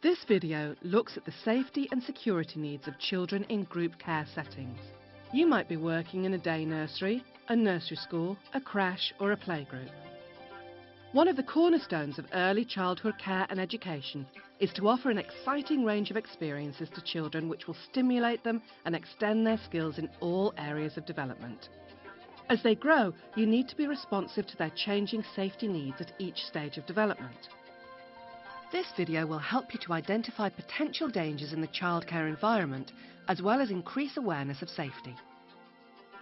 This video looks at the safety and security needs of children in group care settings. You might be working in a day nursery, a nursery school, a creche or a playgroup. One of the cornerstones of early childhood care and education is to offer an exciting range of experiences to children which will stimulate them and extend their skills in all areas of development. As they grow, you need to be responsive to their changing safety needs at each stage of development. This video will help you to identify potential dangers in the childcare environment, as well as increase awareness of safety.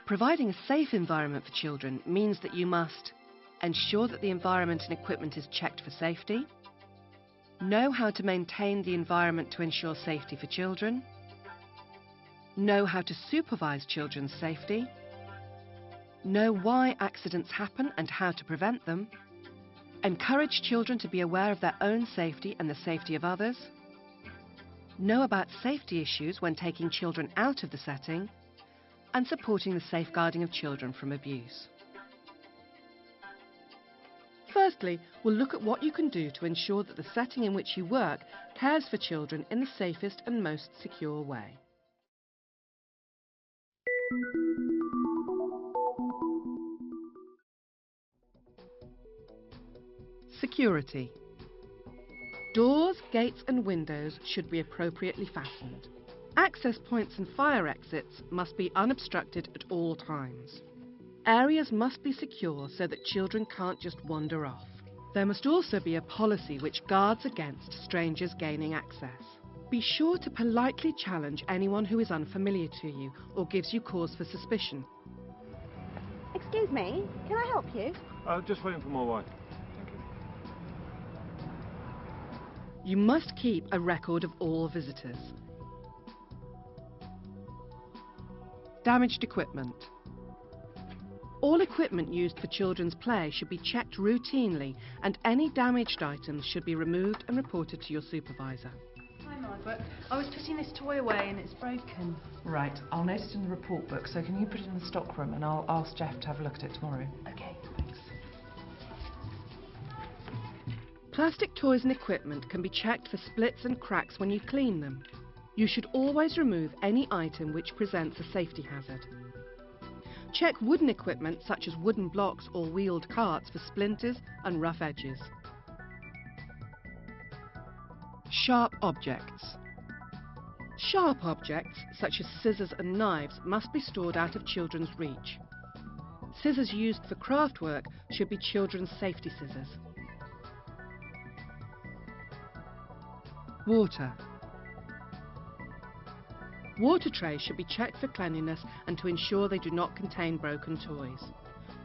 Providing a safe environment for children means that you must ensure that the environment and equipment is checked for safety, know how to maintain the environment to ensure safety for children, know how to supervise children's safety, know why accidents happen and how to prevent them, encourage children to be aware of their own safety and the safety of others, know about safety issues when taking children out of the setting, and supporting the safeguarding of children from abuse. Firstly, we'll look at what you can do to ensure that the setting in which you work cares for children in the safest and most secure way. Security. Doors, gates and windows should be appropriately fastened. Access points and fire exits must be unobstructed at all times. Areas must be secure so that children can't just wander off. There must also be a policy which guards against strangers gaining access. Be sure to politely challenge anyone who is unfamiliar to you or gives you cause for suspicion. Excuse me, can I help you? Just waiting for my wife. Thank you. You must keep a record of all visitors. Damaged equipment. All equipment used for children's play should be checked routinely, and any damaged items should be removed and reported to your supervisor. Hi Margaret, I was putting this toy away and it's broken. Right, I'll note it in the report book, so can you put it in the stock room and I'll ask Jeff to have a look at it tomorrow. Okay. Thanks. Plastic toys and equipment can be checked for splits and cracks when you clean them. You should always remove any item which presents a safety hazard. Check wooden equipment such as wooden blocks or wheeled carts for splinters and rough edges. Sharp objects. Sharp objects such as scissors and knives must be stored out of children's reach. Scissors used for craft work should be children's safety scissors. Water. Water trays should be checked for cleanliness and to ensure they do not contain broken toys.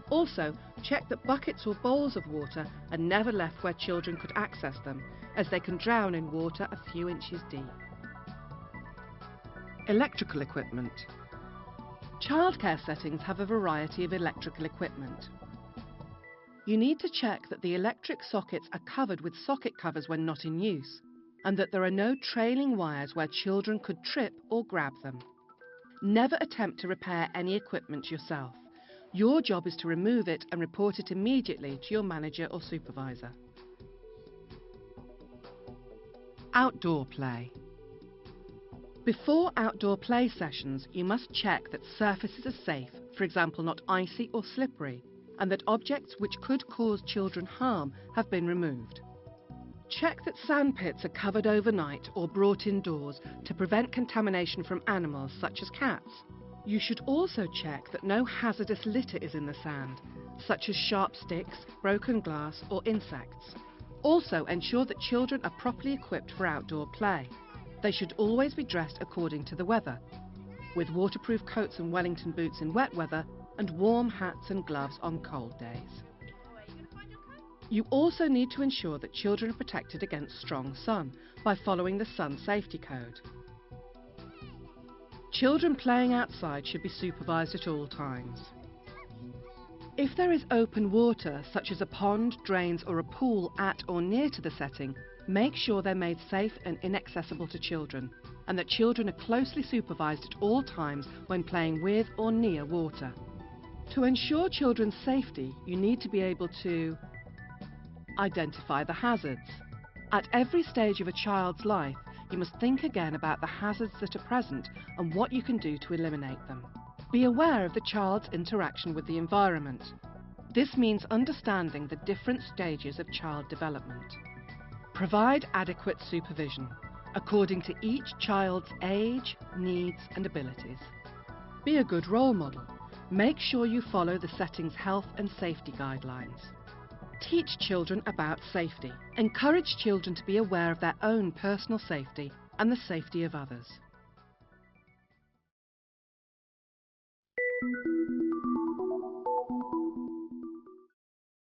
Also, check that buckets or bowls of water are never left where children could access them, as they can drown in water a few inches deep. Electrical equipment. Childcare settings have a variety of electrical equipment. You need to check that the electric sockets are covered with socket covers when not in use, and that there are no trailing wires where children could trip or grab them. Never attempt to repair any equipment yourself. Your job is to remove it and report it immediately to your manager or supervisor. Outdoor play. Before outdoor play sessions, you must check that surfaces are safe, for example not icy or slippery, and that objects which could cause children harm have been removed. Check that sandpits are covered overnight or brought indoors to prevent contamination from animals such as cats. You should also check that no hazardous litter is in the sand, such as sharp sticks, broken glass or insects. Also ensure that children are properly equipped for outdoor play. They should always be dressed according to the weather, with waterproof coats and Wellington boots in wet weather and warm hats and gloves on cold days. You also need to ensure that children are protected against strong sun by following the Sun Safety Code. Children playing outside should be supervised at all times. If there is open water, such as a pond, drains or a pool at or near to the setting, make sure they're made safe and inaccessible to children, and that children are closely supervised at all times when playing with or near water. To ensure children's safety, you need to be able to identify the hazards, At every stage of a child's life, you must think again about the hazards that are present and what you can do to eliminate them. Be aware of the child's interaction with the environment. This means understanding the different stages of child development. Provide adequate supervision, according to each child's age, needs and abilities. Be a good role model. Make sure you follow the setting's health and safety guidelines. Teach children about safety. Encourage children to be aware of their own personal safety and the safety of others.